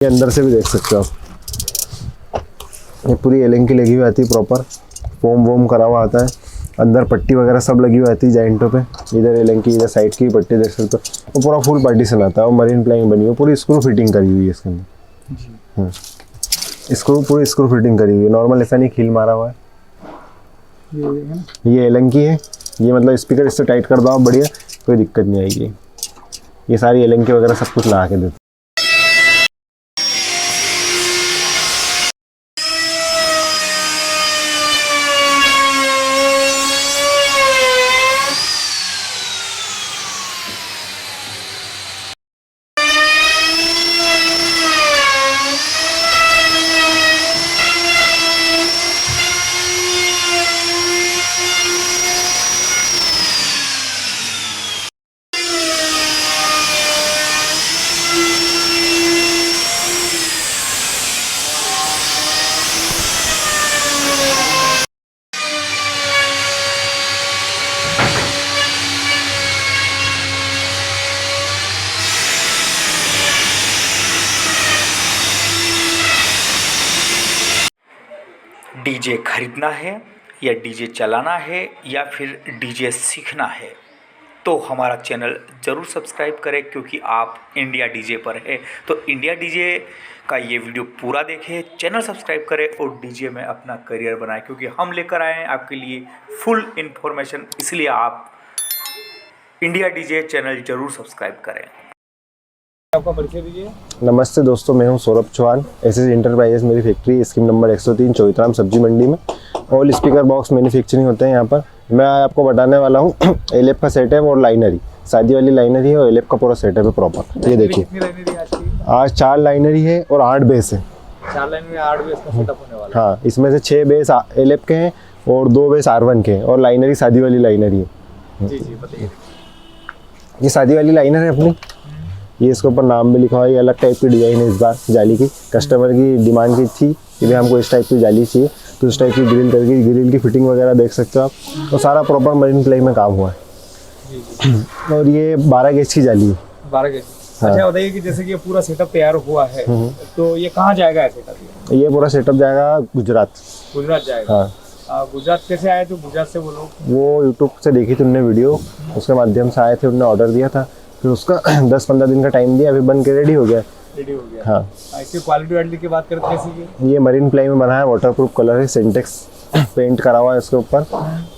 ये अंदर से भी देख सकते हो आप, ये पूरी एलिंग की लगी हुई आती है, प्रॉपर फोम वोम करा हुआ आता है, अंदर पट्टी वगैरह सब लगी हुई आती है जॉइंटों पे। इधर एलिंग की, इधर साइड की पट्टी देख सकते हो, वो पूरा फुल पार्टीशन आता है और मरीन प्लाइंग बनी हुई, पूरी स्क्रू फिटिंग करी हुई है इसके अंदर। स्क्रू पूरी स्क्रू फिटिंग करी हुई है, नॉर्मल ऐसा नहीं खील मारा हुआ है। ये एलिंग की है, ये मतलब स्पीकर इससे टाइट कर दो आप, बढ़िया कोई दिक्कत नहीं आएगी। ये सारी एलिंग की वगैरह सब कुछ ला के देते। डीजे खरीदना है या डीजे चलाना है या फिर डीजे सीखना है तो हमारा चैनल ज़रूर सब्सक्राइब करें, क्योंकि आप इंडिया डीजे पर है। तो इंडिया डीजे का ये वीडियो पूरा देखें, चैनल सब्सक्राइब करें और डीजे में अपना करियर बनाएं, क्योंकि हम लेकर आए हैं आपके लिए फुल इन्फॉर्मेशन। इसलिए आप इंडिया डीजे चैनल ज़रूर सब्सक्राइब करें। आपका परिचय दीजिए। नमस्ते दोस्तों, मैं हूं सौरभ चौहान। एसएस इंटरप्राइजेस मेरी फैक्ट्री, स्कीम नंबर 103 चौथराम सब्जी मंडी में ऑल स्पीकर बॉक्स मैन्युफैक्चरिंग होते हैं यहाँ पर। मैं आपको बताने वाला हूँ एलेप का सेटअप और लाइनरी, शादी वाली लाइनरी है और एलेप का पूरा सेटअप है प्रॉपर। ये देखिए, आज 4 लाइनरी है और 8 बेस है। 4 लाइन में 8 बेस का सेटअप होने वाला है। हाँ, इसमें से 6 बेस एलेप के हैं और 2 बेस R1 के हैं और लाइनरी शादी वाली लाइनरी है। जी जी बताइए। ये शादी वाली लाइनर है अपनी, ये इसके ऊपर नाम भी लिखा हुआ है। ये अलग टाइप की डिज़ाइन है इस बार जाली की, कस्टमर की डिमांड की थी कि भाई हमको इस टाइप की जाली चाहिए, तो इस टाइप की ग्रिल करके ग्रिल की फिटिंग वगैरह देख सकते हो आप। तो सारा प्रॉपर मरीन प्लाई में काम हुआ है। जी जी। और ये 12 गेज की जाली है। 12 गेज। हाँ। अच्छा बताइए कि जैसे कि ये पूरा सेटअप तैयार हुआ है तो ये कहाँ जाएगा है सेटअप? ये पूरा सेटअप जाएगा गुजरात। गुजरात जाएगा। हाँ। गुजरात कैसे आए? तो गुजरात से वो लोग, वो यूट्यूब से देखी थी उनने वीडियो, उसके माध्यम से आए थे, उन्होंने ऑर्डर दिया था, फिर उसका 10-15 दिन का टाइम दिया, अभी बन के रेडी हो गया। रेडी हो गया। हाँ। इसकी क्वालिटी वालिटी की बात करते कैसी की? ये मरीन प्लाई में बना है, वाटरप्रूफ कलर है, सिंटेक्स पेंट करा हुआ है इसके ऊपर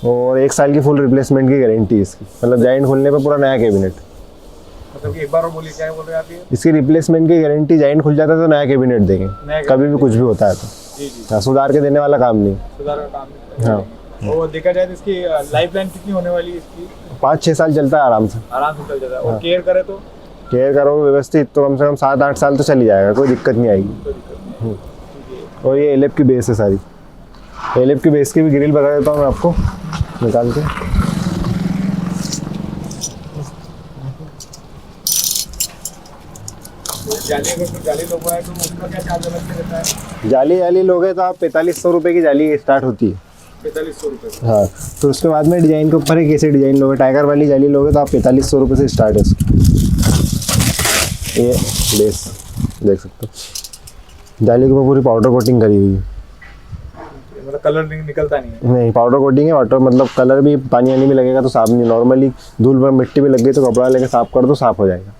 और 1 साल की फुल रिप्लेसमेंट की गारंटी है इसकी। मतलब जॉइंट खोलने पे पूरा नया कैबिनेट। मतलब कि एक बार और बोलिए, क्या बोल रहे हैं आप? ये इसकी रिप्लेसमेंट की गारंटी, जॉइंट खुल जाता है तो नया कैबिनेट देंगे, कभी भी कुछ भी होता है तो। जी जी। हाँ, सुधार के देने वाला काम नहीं। सुधार का काम नहीं। हाँ। और देखा जाए तो इसकी लाइफ लाइन कितनी होने वाली है इसकी? 5-6 साल चलता है आराम से। आराम से चल जाता है। और केयर करे तो केयर करोगे व्यवस्थित तो कम से कम 7-8 साल तो चल ही जाएगा, कोई दिक्कत नहीं आएगी। कोई दिक्कत नहीं। और ये एलेप की बेस है सारी। एलेप की बेस की भी ग्रिल बता देता हूँ मैं आपको निकाल के। जाली लोग है तो उसका क्या चार्ज अलग से रहता है? जाली लोगे तो आप 4500 रुपये की जाली स्टार्ट होती है। 4500 रुपये। हाँ, तो उसके बाद में डिजाइन के ऊपर है, कैसे डिजाइन लोगे। टाइगर वाली जाली लोगे तो आप 4500 रुपये से स्टार्ट है उसकी। ये बेस देख सकते हो, जाली के ऊपर पूरी पाउडर कोटिंग करी हुई है। मतलब कलर निकलता नहीं है? नहीं, पाउडर कोटिंग है। वाटर मतलब कलर भी पानी वानी में लगेगा तो साफ नहीं, नॉर्मली धूल में मिट्टी में लग गई तो कपड़ा लेके साफ कर दो, साफ हो जाएगा।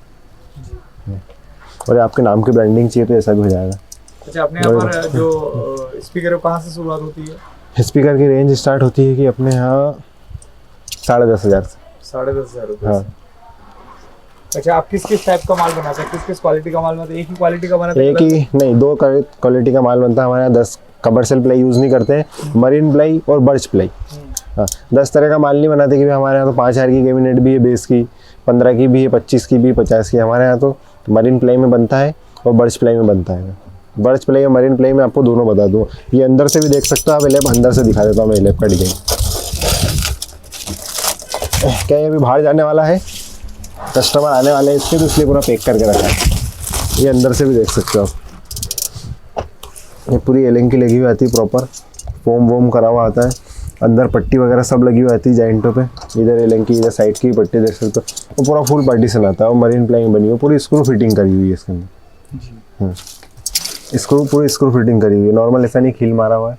और आपके नाम की ब्रांडिंग चाहिए तो ऐसा भी हो जाएगा। अच्छा, अपने यहाँ पर जो स्पीकर है कहाँ से शुरुआत होती है? स्पीकर की रेंज स्टार्ट होती है कि अपने यहाँ 10,500 से। 10,500 रुपये। हाँ। अच्छा, आप किस किस टाइप का माल बनाते हैं? किस किस क्वालिटी का माल बनाते हैं? एक ही क्वालिटी का बनाते हैं? एक ही नहीं, 2 क्वालिटी का माल बनता है हमारे यहाँ। 10 कमर्शियल प्लाई यूज़ नहीं करते हैं, मरीन प्लाई और बर्च प्लाई। हाँ, 10 तरह का माल नहीं बनाते कि हमारे यहाँ तो 5000 की कैबिनेट भी है, बेस की 15 की भी है, 25 की भी, 50 की। हमारे यहाँ तो मरीन प्लाई में बनता है और बर्च प्लाई में बनता है। बर्च प्लाई और मरीन प्लाई में आपको दोनों बता दूँ। ये अंदर से भी देख सकते हो आप, एलेप अंदर से दिखा देता हूँ मैं एलेप का डिजाइन। क्या ये अभी बाहर जाने वाला है, कस्टमर आने वाले हैं इसके, तो इसलिए पूरा पैक करके रखा है। ये अंदर से भी देख सकते हो आप, ये पूरी एलिंग की लगी हुई आती है, प्रॉपर फोम वोम करा हुआ आता है, अंदर पट्टी वगैरह सब लगी हुई आती है जॉइंटों पे। इधर एलिंग की, इधर साइड की पट्टी देख सकते हो, वो पूरा फुल पार्टीशन आता है और मरीन प्लाई बनी हुई, पूरी स्क्रू फिटिंग करी हुई है इसके अंदर। स्क्रू पूरी स्क्रू फिटिंग करी हुई है, नॉर्मल ऐसा नहीं खील मारा हुआ है।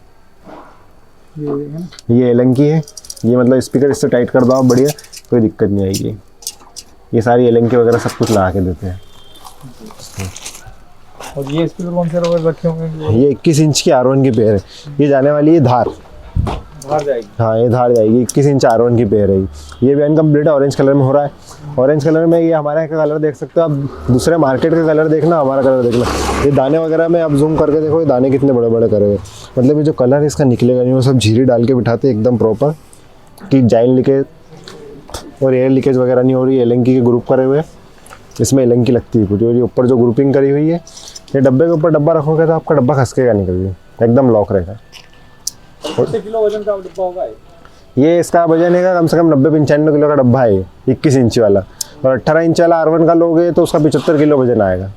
ये देखें ना। ये एलन की है, ये मतलब स्पीकर इससे टाइट कर दो आप बढ़िया, कोई दिक्कत नहीं आएगी। ये सारी एलन की वगैरह सब कुछ लगा के देते हैं। और ये स्पीकर कौन से रखे होंगे? ये 21 इंच की R1 की पेयर है, ये जाने वाली है धार। बाहर जाएगी। हाँ ये धार जाएगी, 21 इंच R1 की पेयर है। ये भी अनकम्प्लीट है, ऑरेंज कलर में हो रहा है। ऑरेंज कलर में ये हमारे का कलर देख सकते हो आप, दूसरे मार्केट का कलर देखना, हमारा कलर देखना। ये दाने वगैरह में आप जूम करके देखो, ये दाने कितने बड़े बड़े करे हुए, मतलब ये जो कलर इसका निकलेगा नहीं, वो सब झीरी डाल के बिठाते एकदम प्रॉपर कि जाइन लीकेज और एयर लीकेज वगैरह नहीं हो रही। एलएनकी के ग्रुप करे हुए, इसमें एलएनकी लगती है पूरी। और ये ऊपर जो ग्रुपिंग करी हुई है, ये डब्बे के ऊपर डब्बा रखोगे तो आपका डब्बा खसकेगा नहीं कभी, एकदम लॉक रहेगा। कितने किलो वजन का डब्बा होगा ये इसका वजन है कम से कम 90-95 किलो का डब्बा है ये, 21 इंच वाला। और 18 इंच वाला R1 का लोगे तो उसका 75 किलो वजन आएगा।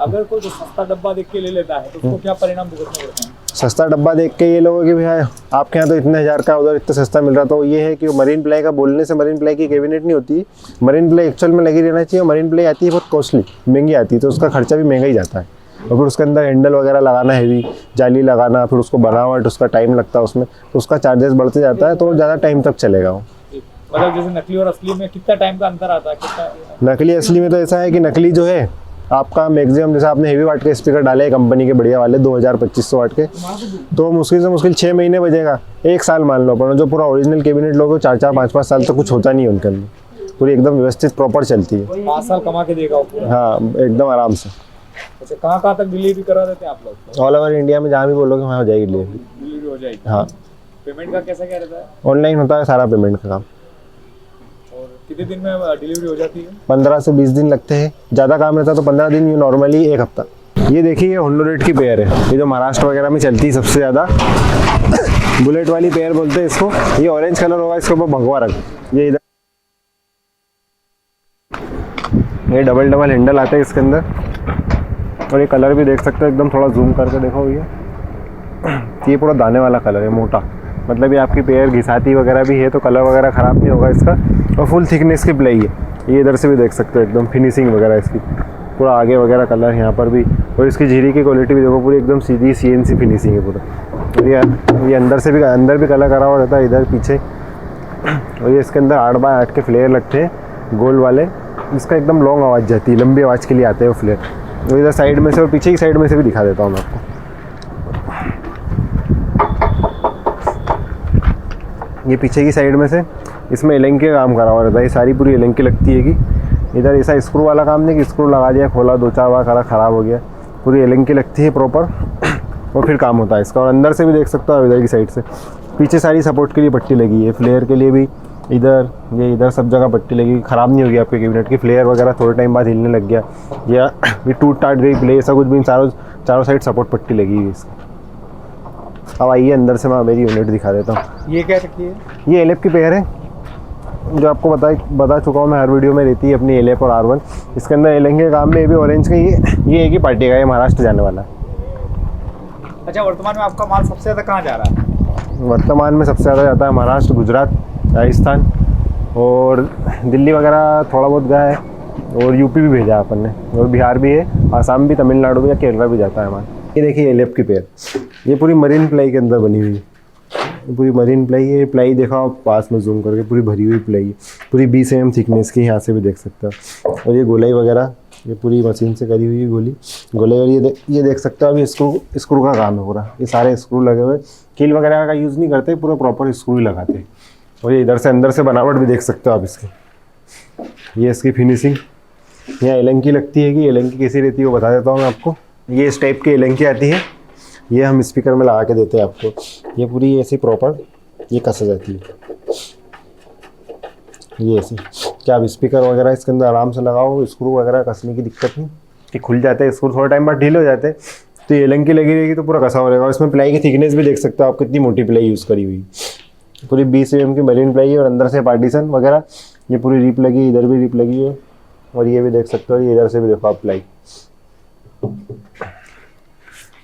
अगर कोई सस्ता डब्बा देख के ले लेता है तो उसको क्या परिणाम भुगतने पड़ते हैं? सस्ता डब्बा देख के ये लोगों की भैया आपके यहाँ तो इतने हज़ार का, उधर इतना सस्ता मिल रहा, तो ये है कि मरीन प्लाई का बोलने से मरीन प्लाई की कैबिनेट नहीं होती। मरीन प्लाई एक्चुअल में लगी रहना चाहिए। मरीन प्लाई आती है बहुत कॉस्टली, महंगी आती है, तो उसका खर्चा भी महंगा ही जाता है। और फिर उसके अंदर हैंडल वगैरह लगाना, हैवी जाली लगाना, फिर उसको बनावट, उसका टाइम लगता है उसमें, तो उसका चार्जेस बढ़ते जाता है, तो ज़्यादा टाइम तक चलेगा वो। मतलब जैसे नकली और असली में कितना टाइम का अंतर आता है? कितना नकली असली में तो ऐसा है कि नकली जो है आपका मैक्सिमम, जैसे आपने हेवी वाट के स्पीकर डाले कंपनी के बढ़िया वाले 2000-2500 वाट के, तो मुश्किल से मुश्किल 6 महीने बजेगा, 1 साल मान लो। पर जो पूरा ओरिजिनल कैबिनेट लोगे 4-4, 5-5 साल तक कुछ होता नहीं है उनके अंदर, पूरी एकदम व्यवस्थित प्रॉपर चलती है। 5 साल कमा के देगा वो पूरा। हाँ एकदम आराम से। अच्छा, कहाँ तक डिलीवरी करा देते हैं आप लोग? ऑल ओवर इंडिया में जहाँ भी बोलोगे वहाँ हो जाएगी डिलीवरी। डिलीवरी हो जाएगी। हाँ पेमेंट का कैसा क्या रहता है? ऑनलाइन होता है सारा पेमेंट का काम। और कितने दिन में डिलीवरी हो जाती है? 15 से 20 दिन लगते हैं, ज़्यादा काम रहता है तो 15 दिन, नॉर्मली 1 हफ्ता। ये देखिए ये होंडा रेट की पेयर है, ये जो महाराष्ट्र वगैरह में चलती है सबसे ज़्यादा, बुलेट वाली पेयर बोलते हैं इसको। ये ऑरेंज कलर होगा, इसके ऊपर भगवा रंग, ये इधर ये डबल हैंडल आता है इसके अंदर। और ये कलर भी देख सकते हो, एकदम थोड़ा जूम करके देखो ये पूरा दाने वाला कलर है, मोटा, मतलब ये आपकी पेयर घिसाती वगैरह भी है तो कलर वगैरह ख़राब नहीं होगा इसका। और फुल थिकनेस की प्लाई है, ये इधर से भी देख सकते हो, एकदम फिनिशिंग वगैरह इसकी, पूरा आगे वगैरह कलर यहाँ पर भी। और इसकी झीरी की क्वालिटी भी देखो, पूरी एकदम सीधी CNC फिनिशिंग है पूरा। ये अंदर से भी, अंदर भी कलर करा हुआ रहता है इधर पीछे। और ये इसके अंदर 8x8 के फ्लेयर लगते हैं गोल वाले, इसका एकदम लॉन्ग आवाज़ जाती है, लंबी आवाज़ के लिए आते हैं वो फ्लेयर। तो इधर साइड में से और पीछे की साइड में से भी दिखा देता हूँ मैं आपको। ये पीछे की साइड में से, इसमें एलएनकी का काम करा हुआ रहता है, ये सारी पूरी एलएनकी लगती है कि इधर ऐसा स्क्रू वाला काम नहीं कि स्क्रू लगा दिया, खोला 2-4 बार करा, ख़राब हो गया। पूरी एलएनकी लगती है प्रॉपर और फिर काम होता है इसका। और अंदर से भी देख सकते हो इधर की साइड से, पीछे सारी सपोर्ट के लिए पट्टी लगी है, फ्लेयर के लिए भी इधर, ये इधर सब जगह पट्टी लगी, ख़राब नहीं होगी आपके कैबिनेट की। फ्लेयर वगैरह थोड़े टाइम बाद हिलने लग गया या ये टूट टाट गई प्ले, ऐसा कुछ भी, चारों साइड सपोर्ट पट्टी लगी हुई इसकी। अब आइए अंदर से मैं मेरी यूनिट दिखा देता हूँ। ये क्या रखी है? ये एलेप की पेयर है, जो आपको बता चुका हूँ मैं हर वीडियो में रहती है अपनी एलेप और R1। इसके अंदर एलेंगे काम में ये भी ऑरेंज का, ये एक ही पार्टी का, ये महाराष्ट्र जाने वाला है। अच्छा, वर्तमान में आपका माल सबसे ज़्यादा कहाँ जा रहा है? वर्तमान में सबसे ज़्यादा जाता है महाराष्ट्र, गुजरात, राजस्थान और दिल्ली वगैरह थोड़ा बहुत गया है, और यूपी भी भेजा अपन ने, और बिहार भी है, आसाम भी, तमिलनाडु भी, या केरला भी जाता है हमारा। ये देखिए एलेप की पेयर, ये पूरी मरीन प्लाई के अंदर बनी हुई है, पूरी मरीन प्लाई है। प्लाई देखो आप पास में जूम करके, पूरी भरी हुई प्लाई है, पूरी 20 mm थिकनेस की, यहाँ से भी देख सकते हो। और ये गोलाई वगैरह ये पूरी मशीन से करी हुई है गोलाई। और ये देख सकते हो अभी स्क्रू का काम है पूरा, ये सारे स्क्रू लगे हुए, कील वगैरह का यूज़ नहीं करते, पूरा प्रॉपर स्क्रू ही लगाते हैं। और ये इधर से अंदर से बनावट भी देख सकते हो आप इसकी, ये इसकी फिनिशिंग। यहाँ एलएनकी लगती है कि एलएनकी कैसी रहती है वो बता देता हूँ मैं आपको। ये इस टाइप की एलएनकी आती है, ये हम स्पीकर में लगा के देते हैं आपको। ये पूरी ऐसी प्रॉपर ये कस जाती है, ये ऐसी, क्या आप स्पीकर वगैरह इसके अंदर आराम से लगाओ, स्क्रू वगैरह कसने की दिक्कत नहीं, कि खुल जाते हैं स्क्रू, थोड़ा टाइम बाद ढीले हो जाते हैं, तो ये एलएनकी लगी रहेगी तो पूरा कसा हो रहेगा। और इसमें प्लाई की थिकनेस भी देख सकते हो आप, कितनी मोटी प्लाई यूज़ करी हुई, पूरी 20 mm की मरीन प्लाई है। और अंदर से पार्टीशन वगैरह ये पूरी रिप लगी, इधर भी रिप लगी है, और ये भी देख सकते हो, ये इधर से भी देखो आप प्लाई।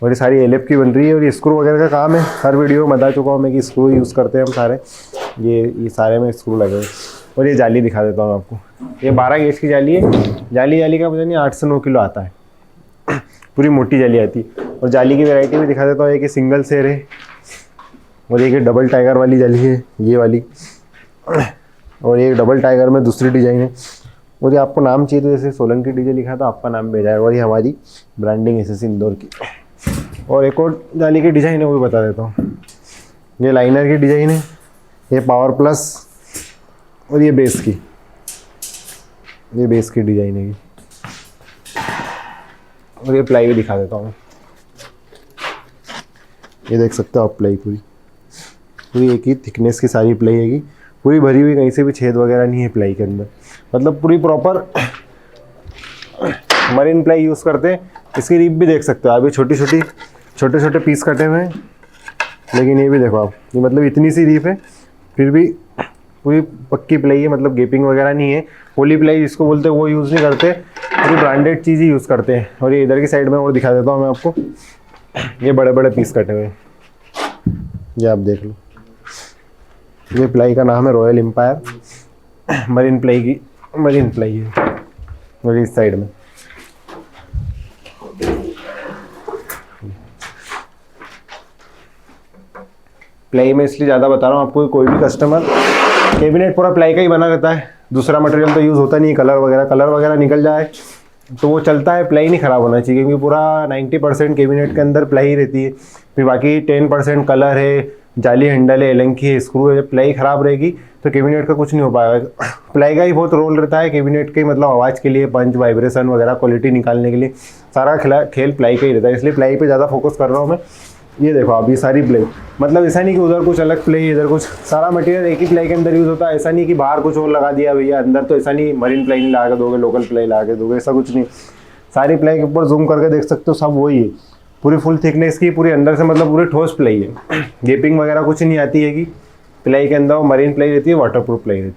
और ये सारी एलेप की बन रही है। और ये स्क्रू वगैरह का काम है, हर वीडियो में बता चुका हूँ मैं कि स्क्रू यूज़ करते हैं हम सारे, ये सारे में स्क्रू लगे हुए। और ये जाली दिखा देता हूँ आपको, ये 12 गेज की जाली है। जाली का पता नहीं 8 से 9 किलो आता है, पूरी मोटी जाली आती है। और जाली की वैरायटी भी दिखा देता हूँ, एक सिंगल सेर है और एक डबल टाइगर वाली जाली है ये वाली, और एक डबल टाइगर में दूसरी डिज़ाइन है। और ये आपको नाम चाहिए तो जैसे सोलंकी डीजे लिखा है तो आपका नाम भेजा है, और ये हमारी ब्रांडिंग एसएस इंदौर की। और एक और जाली की डिज़ाइन है वो भी बता देता हूँ, ये लाइनर की डिज़ाइन है, ये पावर प्लस और ये बेस की, ये बेस की डिज़ाइन है। और ये प्लाई भी दिखा देता हूँ, ये देख सकते हो आप प्लाई पूरी पूरी एक ही थिकनेस की सारी प्लाई हैगी, पूरी भरी हुई, कहीं से भी छेद वगैरह नहीं है प्लाई के अंदर, मतलब पूरी प्रॉपर मरीन प्लाई यूज़ करते हैं। इसकी रीप भी देख सकते हो आप, ये छोटे छोटे पीस कटे हुए हैं, लेकिन ये भी देखो आप, ये मतलब इतनी सी रीप है फिर भी पूरी पक्की प्लाई है, मतलब गेपिंग वगैरह नहीं है। पोली प्लाई जिसको बोलते हैं वो यूज़ नहीं करते, पूरी ब्रांडेड चीज़ ही यूज़ करते हैं। और ये इधर की साइड में और दिखा देता हूँ मैं आपको, ये बड़े बड़े पीस कटे हुए हैं, ये आप देख लो। ये प्लाई का नाम है रॉयल एम्पायर, मरीन प्लाई है। और इस साइड में प्लाई में इसलिए ज़्यादा बता रहा हूँ आपको, कोई भी कस्टमर कैबिनेट पूरा प्लाई का ही बना रहता है, दूसरा मटेरियल तो यूज़ होता नहीं, कलर वगैरह निकल जाए तो वो चलता है, प्लाई नहीं ख़राब होना चाहिए, क्योंकि पूरा 90% कैबिनेट के अंदर प्लाई रहती है, फिर बाकी 10% कलर है, जाली हैंडल है, एलंकी है, स्क्रू है। जब प्लाई ख़राब रहेगी तो कैबिनेट का कुछ नहीं हो पाएगा। प्लाई का ही बहुत रोल रहता है कैबिनेट के, मतलब आवाज़ के लिए, पंच, वाइब्रेशन वगैरह, क्वालिटी निकालने के लिए सारा खेल प्लाई का ही रहता है, इसलिए प्लाई पे ज़्यादा फोकस कर रहा हूँ मैं। ये देखो आप, ये सारी प्लाई, मतलब ऐसा नहीं कि उधर कुछ अलग प्लाई, इधर कुछ, सारा मटेरियल एक ही प्लाई के अंदर यूज़ होता है। ऐसा नहीं कि बाहर कुछ और लगा दिया भैया अंदर, तो ऐसा नहीं, मरीन प्लाई नहीं लगा के दोगे, लोकल प्लाई लगा के दोगे, ऐसा कुछ नहीं। सारी प्लाई के ऊपर जूम करके देख सकते हो, सब वही है, पूरी फुल थिकनेस की, पूरी अंदर से मतलब पूरी ठोस प्लाई है, गेपिंग वगैरह कुछ नहीं आती है कि प्लाई के अंदर। मरीन प्लाई रहती है, वाटरप्रूफ प्लाई रहती है।